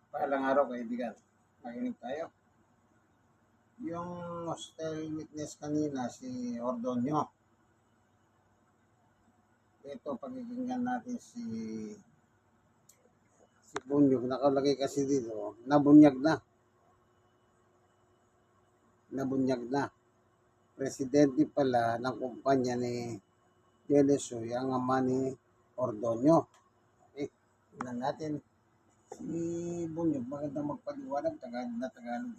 Paalang araw kaibigan, makinig tayo. Yung hostile witness kanina, si Ordonio. Ito, pakikinggan natin si Bunyog. Nakalagay kasi dito, nabunyag na. Nabunyag na. Presidente pala ng kumpanya ni Delesoy, ang ama ni Ordonio. Okay, tingnan natin. Si Bunyog, magandang magpaliwanag, Tagalog na Tagalog.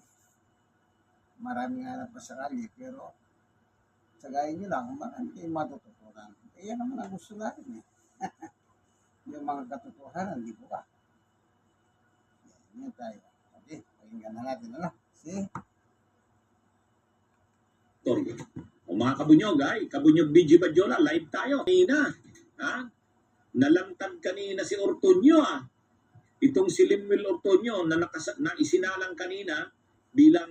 Maraming hanap pa sakali, pero sagayin nyo lang kung marami kayong matututunan. Eh, yan naman ang gusto natin eh. Yung mga katotohanan, di po ba? Yan tayo. Okay, pakinggan na natin. Ano? See? O mga kabunyog, kabunyog BG Badyola, live tayo. Kanina, nalangtad kanina si Ortonio, Itong si Limuel Ortonio na isinalang kanina bilang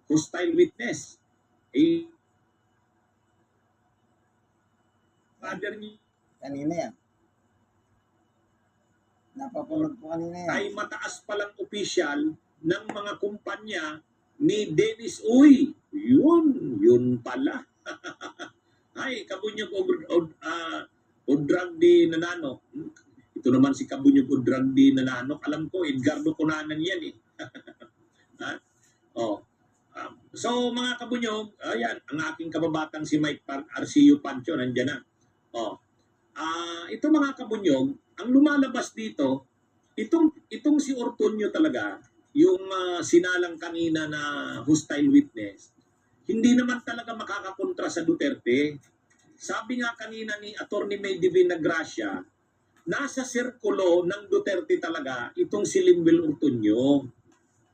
hostile witness. Father niya. Kanina yan. Napapanood ko kanina yan. Ay mataas palang opisyal ng mga kumpanya ni Dennis Uy. Yun pala. Ay, Kabunyog Odragdi Nanano. Ito naman si Kabunyog Odragdi Nanano. Alam ko, Edgardo Cunanan yan eh. So, mga Kabunyog, ayan, ang aking kababatang si Mike Arcio Pancho, nandyan na. Ito mga Kabunyog, ang lumalabas dito, itong si Ortonio talaga, yung sinalang kanina na hostile witness, hindi naman talaga makakakontra sa Duterte. Sabi nga kanina ni Attorney May Divina Gracia, nasa sirkulo ng Duterte talaga itong si Limuel Ortonio.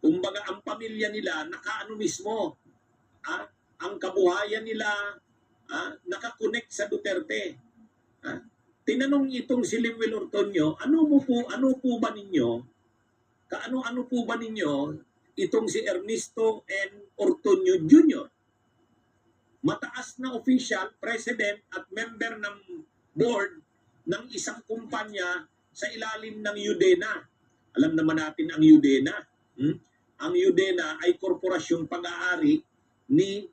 Kumbaga ang pamilya nila nakaano mismo, ang kabuhayan nila nakakonect sa Duterte. Tinanong itong si Limuel Ortonio, ano po ba ninyo? Kaano-ano po ba ninyo itong si Ernesto N. Ortonio Jr.? Mataas na official, president at member ng board ng isang kumpanya sa ilalim ng Udena. Alam naman natin ang Udena. Ang Udena ay korporasyong pag-aari ni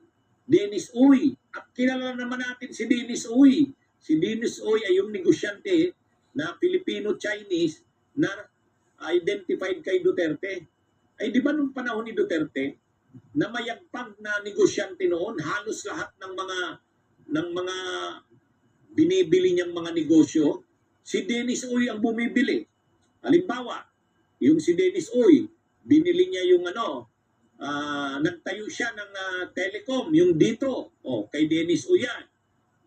Dennis Uy. At kilala naman natin si Dennis Uy. Si Dennis Uy ay yung negosyante na Filipino-Chinese na identified kay Duterte. Ay di ba nung panahon ni Duterte, na mayagpag na negosyante noon, halos lahat ng mga binibili niyang mga negosyo, si Dennis Uy ang bumibili. Halimbawa, yung si Dennis Uy, binili niya yung nagtayo siya ng telecom, yung dito, kay Dennis Uy yan.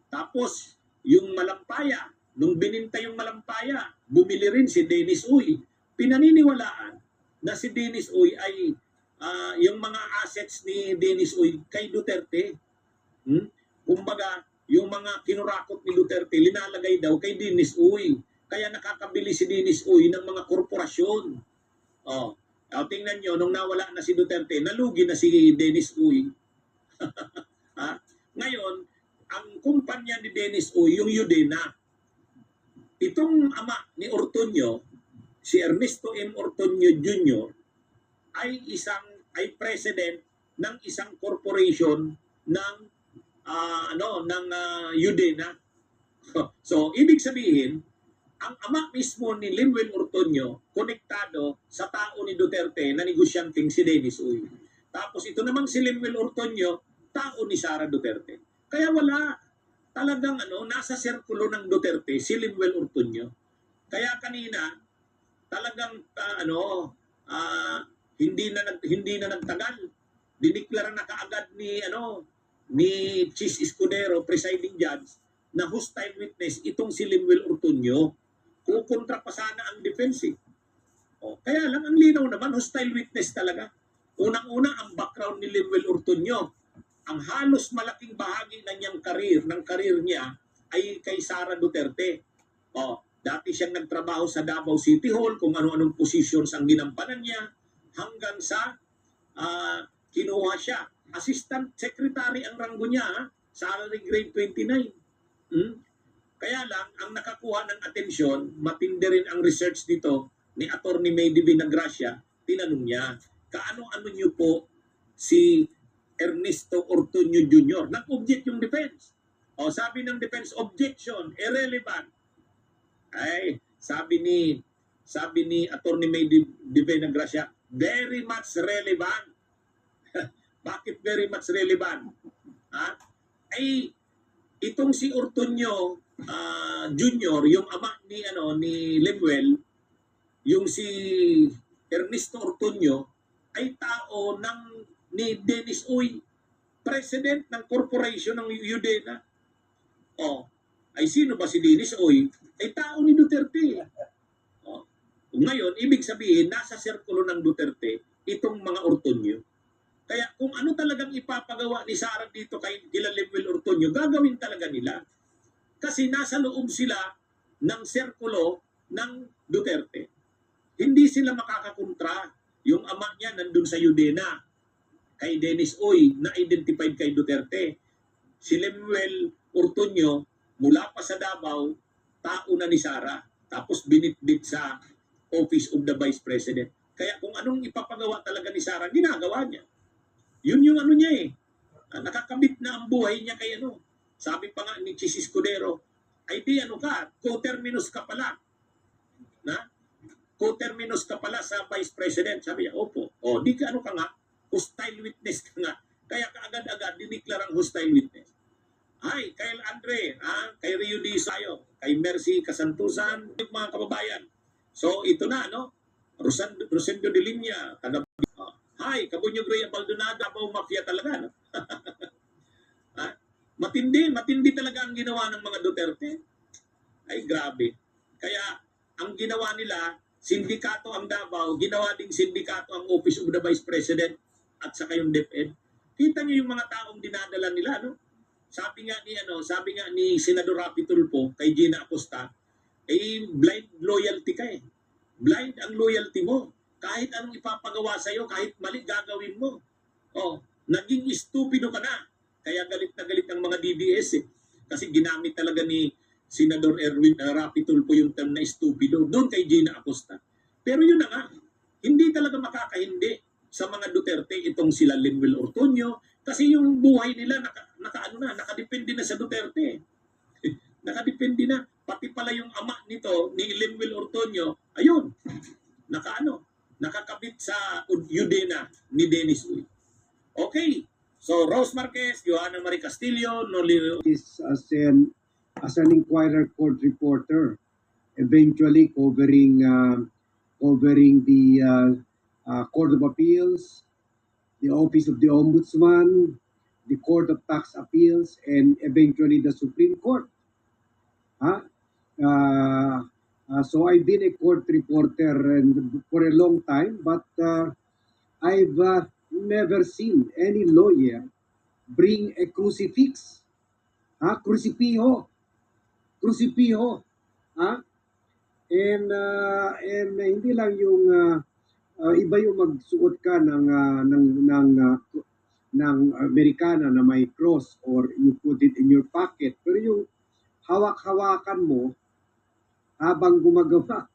Tapos, yung Malampaya, nung bininta yung Malampaya, bumili rin si Dennis Uy. Pinaniniwalaan na si Dennis Uy ay yung mga assets ni Dennis Uy kay Duterte. Kumbaga, yung mga kinurakot ni Duterte, linalagay daw kay Dennis Uy. Kaya nakakabili si Dennis Uy ng mga korporasyon. Tingnan nyo, nung nawala na si Duterte, nalugi na si Dennis Uy. Ngayon, ang kumpanya ni Dennis Uy, yung Udena, itong ama ni Ortonio, si Ernesto M. Ortonio Jr., ay president ng isang corporation ng Udena. So, ibig sabihin, ang ama mismo ni Limuel Ortonio konektado sa tao ni Duterte na negosyanteng si Dennis Uy. Tapos ito namang si Limuel Ortonio, tao ni Sara Duterte. Kaya wala talagang nasa sirkulo ng Duterte si Limuel Ortonio. Kaya kanina talagang hindi na nagtagal. Diniklara na kaagad ni Chis Escudero, presiding judge, na hostile witness itong si Limuel Ortonio. Kukontra pa sana ang defense. Kaya lang ang linaw naman, hostile witness talaga. Unang-una ang background ni Limuel Ortonio. Ang halos malaking bahagi ng career niya ay kay Sara Duterte. Dati siyang nagtrabaho sa Davao City Hall, kung ano-anong positions ang ginampanan niya, hanggang sa kinuha siya. Assistant Secretary ang ranggo niya, salary grade 29. Kaya lang, ang nakakuha ng atensyon, matindi rin ang research dito, ni Atty. May Divinagracia, tinanong niya, kaano-ano niyo po si Ernesto Ortuño Jr.? Nag-object yung defense. O sabi ng defense, objection, irrelevant. Ay, sabi ni Atty. May Divinagracia, very much relevant. Bakit very much relevant? Ha? Ay, itong si Ortuño Jr., yung ama ni Lemuel, yung si Ernesto Ortuño, ay tao ni Dennis Uy, president ng corporation ng Udena. O, ay sino ba si Dennis Uy? Ay tao ni Duterte. O, ngayon, ibig sabihin, nasa sirkulo ng Duterte, itong mga Ortuño. Kaya kung ano talagang ipapagawa ni Sara dito kila Lemuel Ortuño, gagawin talaga nila. Kasi nasa loob sila ng sirkulo ng Duterte. Hindi sila makakakontra. Yung ama niya nandun sa Udena, kay Dennis Uy, na identified kay Duterte. Si Lemuel Ortuño, mula pa sa Davao, tao na ni Sara. Tapos binitbit sa Office of the Vice President. Kaya kung anong ipapagawa talaga ni Sara, ginagawa niya. Yun yung niya eh. Nakakabit na ang buhay niya kay Sabi pa nga ni Chis Escudero, ay di co-terminus ka pala. Na? Co-terminus ka pala sa Vice President. Sabi niya, opo. O, di ka ka nga, hostile witness ka nga. Kaya kaagad-agad, diniklarang hostile witness. Ay, kay Andre, kay Rio Di Sayo, kay Mercy Kasantusan, yung mga kababayan. So, ito na, Rosendo de Linya, taga Hi, Kabunyog Ray Baldonado, Davao Mafia talaga, matindi talaga ang ginawa ng mga Duterte. Ay, grabe. Kaya, ang ginawa nila, sindikato ang Davao, ginawa ding sindikato ang Office of the Vice President at saka yung DepEd. Kita niyo yung mga taong dinadala nila, Sabi nga ni Senador Rapi Tulfo kay Gina Acosta, blind loyalty ka eh. Blind ang loyalty mo. Kahit anong ipapagawa sa'yo, kahit mali gagawin mo. Naging estupido ka na. Kaya galit na galit ang mga DDS eh. Kasi ginamit talaga ni Senador Rapi Tulfo yung term na estupido doon kay Gina Acosta. Pero yun na nga, hindi talaga makakahindi sa mga Duterte itong sila Lemuel Ortuño kasi yung buhay nila nakadepende na sa Duterte. Nakadepende na. Pati pala yung ama nito, ni Lemuel Ortuño, ayun, nakakabit sa Udena ni Dennis Uy. Okay. So, Rose Marquez, Johanna Marie Castillo, is as an Inquirer Court reporter, eventually covering the Court of Appeals, the Office of the Ombudsman, the Court of Tax Appeals, and eventually the Supreme Court. So I've been a court reporter for a long time, but I've never seen any lawyer bring a crucifix. Crucipiho. And hindi lang yung iba yung magsuot ka ng Amerikana na may cross or you put it in your pocket. Pero yung hawak-hawakan mo habang gumagawa,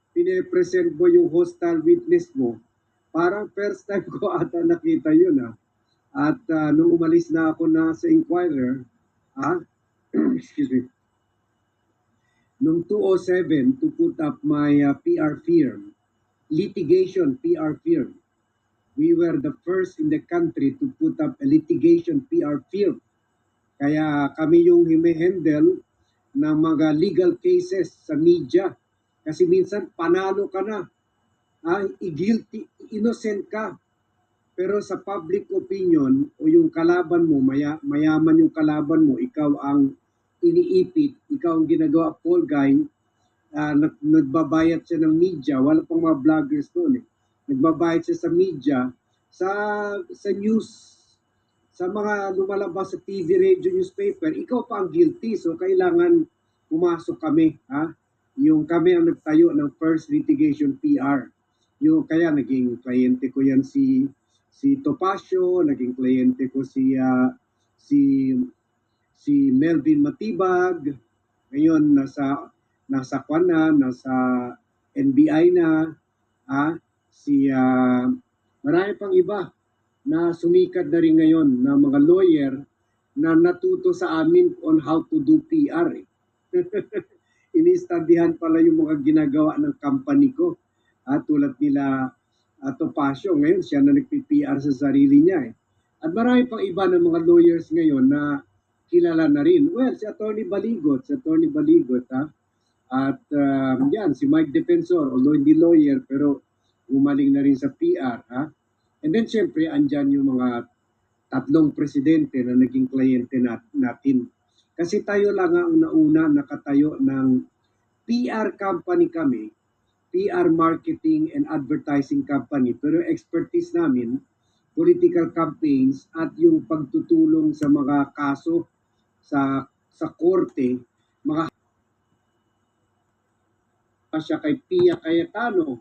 pine-present mo yung hostile witness mo. Parang first time ko ata nakita yun. At nung umalis na ako na sa Inquirer, excuse me, nung 2007 to put up my PR firm, litigation PR firm. We were the first in the country to put up a litigation PR firm. Kaya kami yung hime-handle ng mga legal cases sa media. Kasi minsan panalo ka na. Guilty, innocent ka. Pero sa public opinion o yung kalaban mo, mayaman yung kalaban mo, ikaw ang iniipit, ikaw ang ginagawa Paul guy, nagbabayad siya ng media, wala pang mga vloggers doon eh. Nagbabayad siya sa media, sa news, sa mga lumalabas sa TV, radio, newspaper, ikaw pa ang guilty. So kailangan pumasok kami, yung kami ang nagtayo ng first litigation PR. Yung kaya naging kliyente ko yan si Topacio, naging kliyente ko si Melvin Matibag. Ngayon nasa NBI na, marami pang iba na sumikat na rin ngayon na mga lawyer na natuto sa amin on how to do PR. Inistudihan pala yung mga ginagawa ng company ko. Tulad nila Topacio, ngayon siya na nagpi-PR sa sarili niya. At marami pang iba ng mga lawyers ngayon na kilala na rin. Well, si Attorney Baligot, At yan, si Mike Defensor, although hindi lawyer, pero umaling na rin sa PR. And then, syempre, andyan yung mga tatlong presidente na naging kliyente natin. Kasi tayo lang ang nauna nakatayo ng PR company kami, PR marketing and advertising company. Pero expertise namin, political campaigns at yung pagtutulong sa mga kaso sa korte, mga siya kay Pia Cayetano,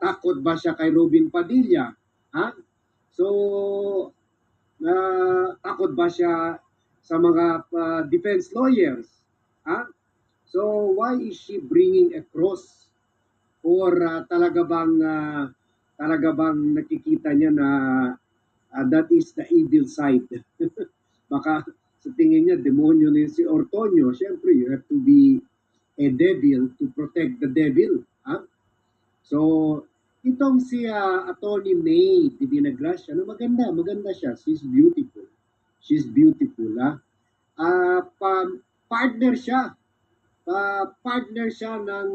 takot ba siya kay Robin Padilla, so takot ba siya sa mga defense lawyers, so why is she bringing a cross, or talaga bang nakikita niya na that is the evil side? Baka sa tingin niya demonyo na si Ortonio. Siyempre, you have to be a devil to protect the devil. So, itong si Attorney May Divina Gracia, maganda siya. She's beautiful. Partner siya. Partner siya ng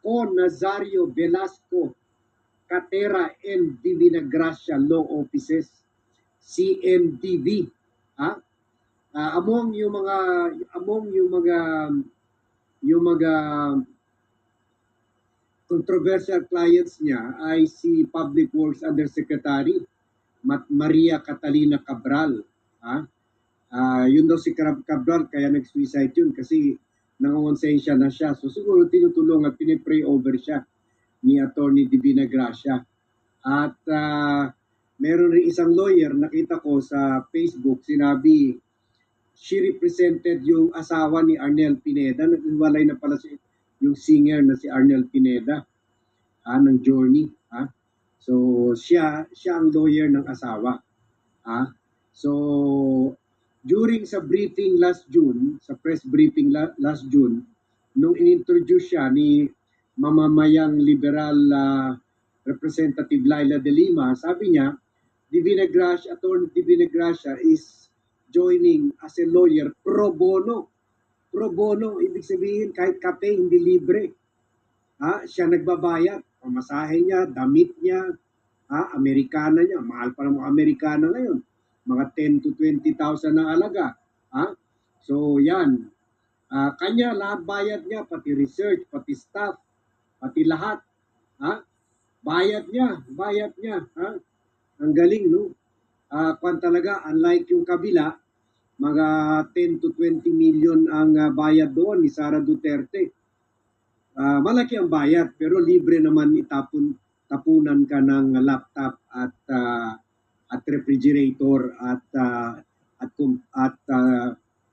Con Nazario Velasco Catera and Divina Gracia Law Offices, CNDV. Among yung mga controversial clients niya ay si Public Works Undersecretary Maria Catalina Cabral. Yun daw si Cabral, kaya nag-suicide yun kasi nangongonsensya na siya. So siguro tinutulungan, pinipray over siya ni Attorney Divina Gracia. At meron rin isang lawyer, nakita ko sa Facebook, sinabi, she represented yung asawa ni Arnel Pineda. Naghiwalay na pala yung singer na si Arnel Pineda ng Journey. So, siya ang lawyer ng asawa. So, during sa briefing last June, sa press briefing last June, nung inintroduce siya ni mamamayang liberal Representative Laila de Lima, sabi niya, Attorney Divina Gracia is joining as a lawyer pro bono. Pro bono, ibig sabihin kahit kape hindi libre. Siya nagbabayad, pamasahe niya, damit niya, Amerikana niya, mahal pa ng mga Amerikana ngayon. Mga 10 to 20,000 na alaga. So yan. Kanya lahat bayad niya, pati research, pati staff, pati lahat. Bayad niya. Ang galing, no? Kung talaga, unlike yung kabila, mga 10 to 20 million ang bayad doon ni Sara Duterte. Malaki ang bayad, pero libre naman tapunan ka ng laptop at refrigerator at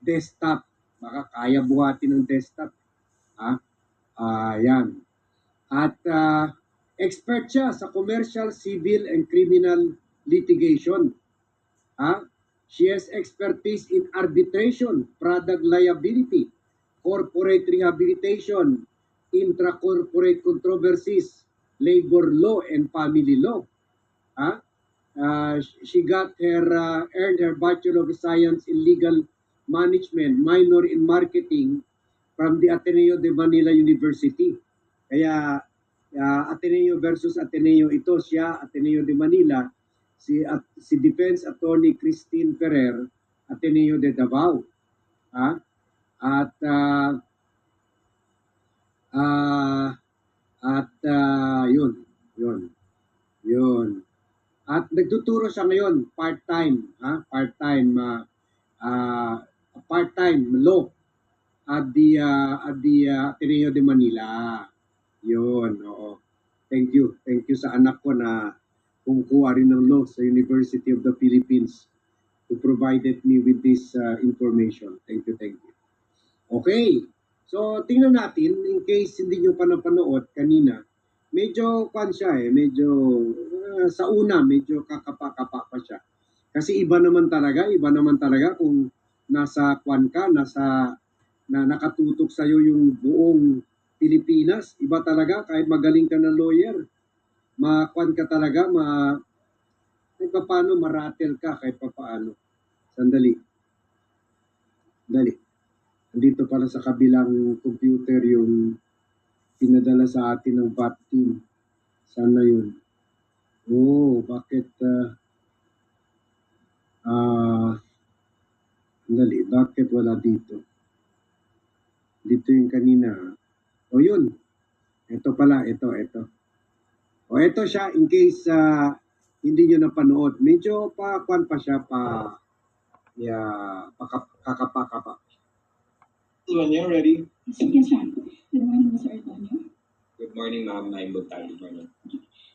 desktop. Baka kaya buhatin ng desktop. Yan. At expert siya sa commercial, civil, and criminal litigation. She has expertise in arbitration, product liability, corporate rehabilitation, intra-corporate controversies, labor law, and family law. She earned her Bachelor of Science in Legal Management, minor in Marketing from the Ateneo de Manila University. Kaya Ateneo versus Ateneo ito, siya Ateneo de Manila, si Defense Attorney Christine Ferrer, Ateneo de Davao. Yun. At nagtuturo siya ngayon part-time law at the Ateneo de Manila. Yun, oo. Thank you sa anak ko na kumukuha rin ng law sa University of the Philippines who provided me with this information. Thank you. Okay. So, tingnan natin, in case hindi nyo pa napanood kanina, medyo kwan siya medyo sa una, medyo kakapa-kapa pa siya. Kasi iba naman talaga kung nasa kwan ka, na nakatutok sa'yo yung buong Pilipinas. Iba talaga, kahit magaling ka na lawyer, makwan ka talaga, kahit paano maratel ka kahit paano. Sandali. Dali. Andito pala sa kabilang computer yung pinadala sa atin ng VAT team. Sana yun. Oh, bakit dali, bakit wala dito? Dito yung kanina. O yun. Ito pala, ito. O ito siya, in case hindi nyo napanood. Medyo kwan pa siya, kakapa-kapa. When you're ready. Yes, ma'am. Good morning, Mr. Antonio. Good morning, ma'am. I'm Buntay. Good morning.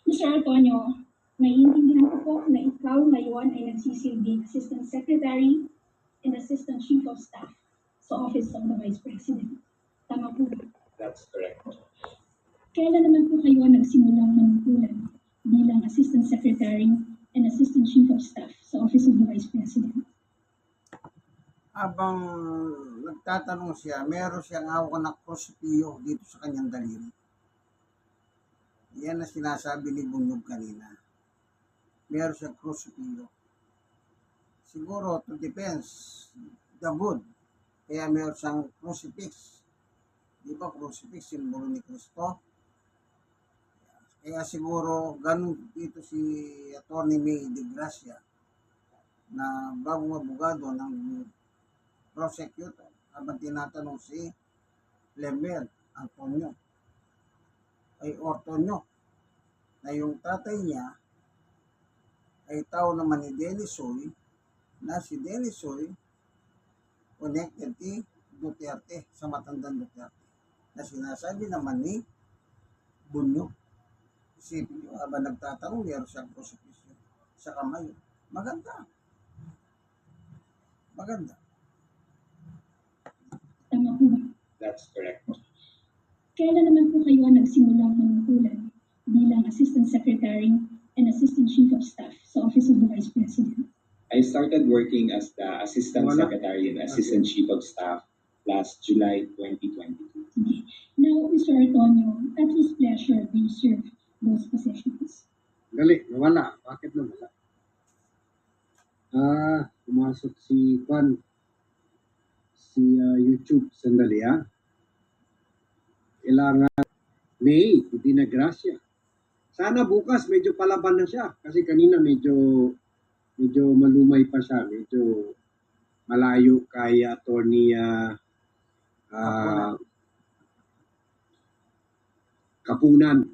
Mr. Antonio, naiintindihan ko po na ikaw ngayon ay nagsisilbing Assistant Secretary and Assistant Chief of Staff sa Office of the Vice President. Tama po ba? That's correct. Kailan naman po kayo nagsimulang manukulan bilang Assistant Secretary and Assistant Chief of Staff sa Office of the Vice President? Habang nagtatanong siya, meron siyang hawak na krusipilyo dito sa kanyang daliri. Yan na sinasabi ni Bunyog kanina. Meron siyang krusipilyo. Siguro, to defense the good. Kaya meron siyang crucifix. Di ba crucifix, simbolo ni Kristo? Kaya siguro, ganun dito si Atty. May de Gracia na bagong abogado ng prosecutor habang tinatanong si Lemer Antonio ay Ortonio na yung tatay niya ay tao naman ni Denisoy na si Denisoy connected kay Duterte sa matandang Duterte na sinasabi naman ni Bunyo. Isipin nyo, habang nagtatanong meron siyang prosecution sa kamay. Maganda. Tama po ba? That's correct. Kailan naman po kayo nagsimulang manukulan bilang Assistant Secretary and Assistant Chief of Staff sa Office of the Vice President? I started working as the Assistant Wala. Secretary and Assistant Chief of Staff last July 2022. Okay. Now, Mr. Antonio, at whose pleasure do you serve those positions? Dali, nawala. Bakit nawala? Pumasok si Kwan. Si YouTube. Sandali, Kailangan May, hindi na Gracia. Sana bukas medyo palaban na siya. Kasi kanina medyo malumay pa siya. Medyo malayo kay Atty. Kapunan.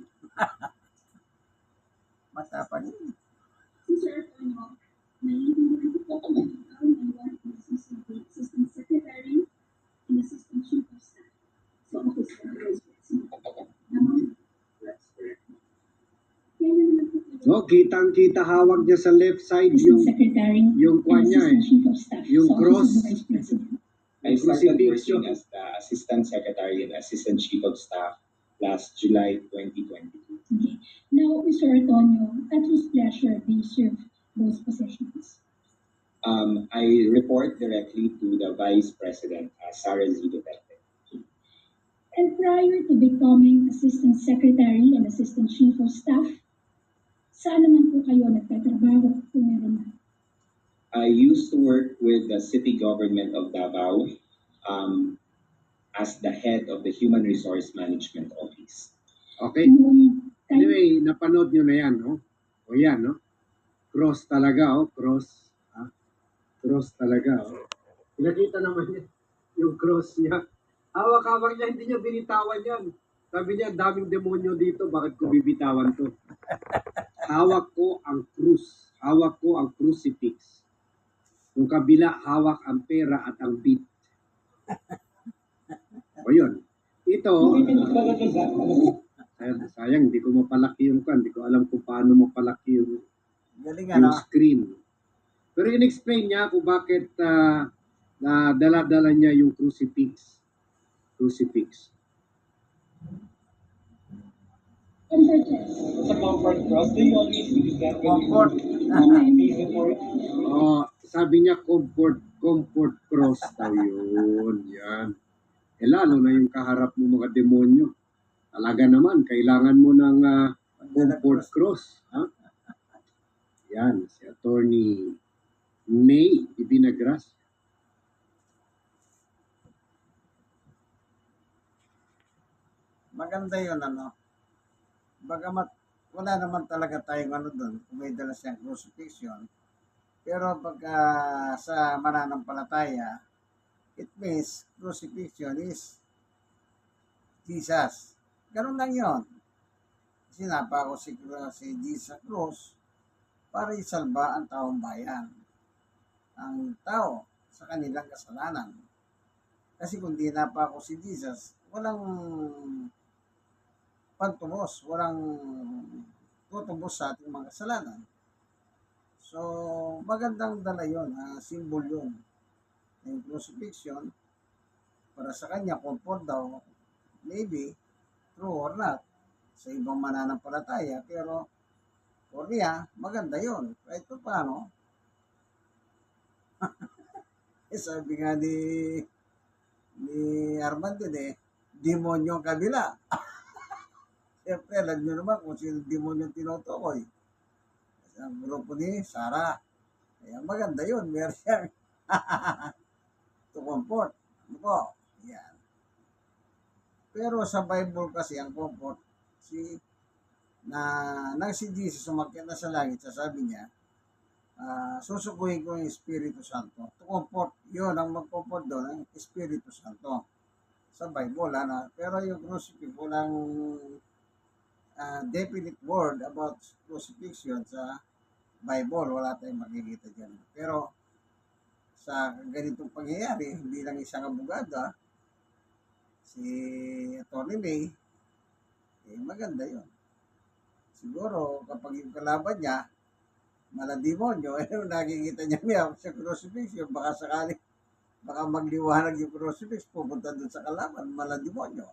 Matapang yun. Mr. Antonio, naiintindihan ko po na ikaw ngayon ay nagsisilbing Assistant Secretary and Assistant Chief of Staff sa Office of the Vice President. Tama? That's correct. Kailan naman po kayo No, kitang-kita hawak niya sa left side Assistant yung Secretary yung and kwan niya Assistant Chief of Staff Yung sa Office cross. of the Vice President? I started crucifixion. working as the Assistant Secretary and Assistant Chief of Staff last July 2022. Okay. Now, Mr. Antonio, at whose pleasure do you serve those positions? I report directly to the Vice President, Sara Z. Duterte. And prior to becoming Assistant Secretary and Assistant Chief of Staff, saan naman po kayo nagtatrabaho kung meron na? I used to work with the city government of Davao as the head of the Human Resource Management Office. Okay? Yung time, Anyway, napanood nyo na yan, no? O yan, no? Cross talaga, cross. Cross talaga, Pinakita naman niya yung cross niya. Hawak-hawak niya, hindi niya binitawan yan. Sabi niya, daming demonyo dito, bakit ko bibitawan to? Hawak ko ang krus. Hawak ko ang crucifix. Yung kabila, hawak ang pera at ang beat. O yun. Ito, sayang, hindi ko mapalaki yung kan. Hindi ko alam kung paano mapalaki yung Galing yung screen. Pero in-explain niya kung bakit na dala-dala niya yung crucifix. crucifix. Comfort dress. Sa comfort cross, do you always use that when Comfort. you face for it? Oh, sabi niya comfort cross daw yun. Yan. Eh lalo na yung kaharap mo mga demonyo. Talaga naman, kailangan mo ng comfort cross. Ha? Yan, si Attorney May Ibinagras. Maganda yun, ano. Bagamat wala naman talaga tayong ano doon, kung may dala siyang crucifixion. Pero pagka sa mananampalataya, it means crucifixion is Jesus. Ganun lang yun. Sinapa ko si Jesus sa cross para isalba ang taong bayan. Ang tao sa kanilang kasalanan. Kasi kung di napa ko si Jesus, walang pagtubos, walang tutubos sa ating mga kasalanan. So, magandang dala yun, symbol yun. Yung crucifixion, para sa kanya, comfort daw, maybe, true or not, sa ibang mananampalataya, pero for niya, maganda yun. Kahit pa paano, sabi nga ni Armando demonyo ang kabila. Siyempre, alam nyo naman kung sino demonyo yung tinutukoy. Ang grupo ni Sarah. Kaya maganda yun. Meron siyang to comfort. Ano po? Yan. Pero sa Bible kasi ang comfort, nang si Jesus umakyat na sa langit, sasabi niya, susukuhin ko yung Espiritu Santo. To comfort, yun ang mag-comfort doon, ang Espiritu Santo. Sa Bible, pero yung crucifix, walang definite word about crucifixion sa Bible, wala tayong makikita dyan. Pero sa ganitong pangyayari, bilang isang abogado, si Atty. May, maganda yun. Siguro, kapag yung kalaban niya, malademonyo, nakikita niya niya sa crucifixion, baka sakali, baka magliwanag yung crucifix, pupunta doon sa kalaban, malademonyo.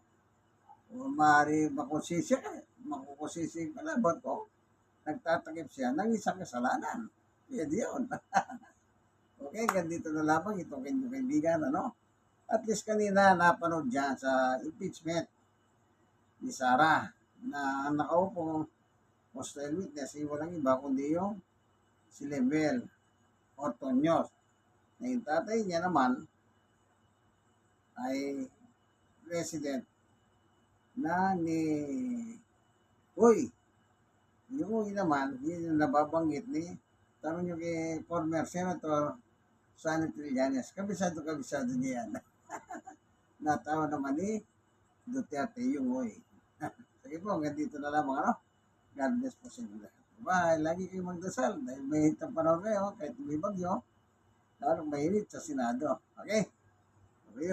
O maaari makusisya yung kalaban ko, nagtatakip siya ng isang kasalanan. Pwede yun. Okay, ganito na lamang itong kaibigan, ano? At least kanina napanood dyan sa impeachment ni Sarah na nakaupong hostile witness, walang iba kundi yung si Lebel Ortoños. Na yung tatay niya naman ay president na yung Uy naman, yun yung nababanggit tanong nyo kay former Senator Sonny Trillanes, kabisado niya yan. Natawa naman ni Duterte yung Uy. Sige po, hanggang dito na lamang, ano? God bless po sa inyo lahat. Bye! Lagi kayong magdasal dahil may hitang panahon kayo, kahit may bagyo, lalo mainit sa Senado. Okay? Okay,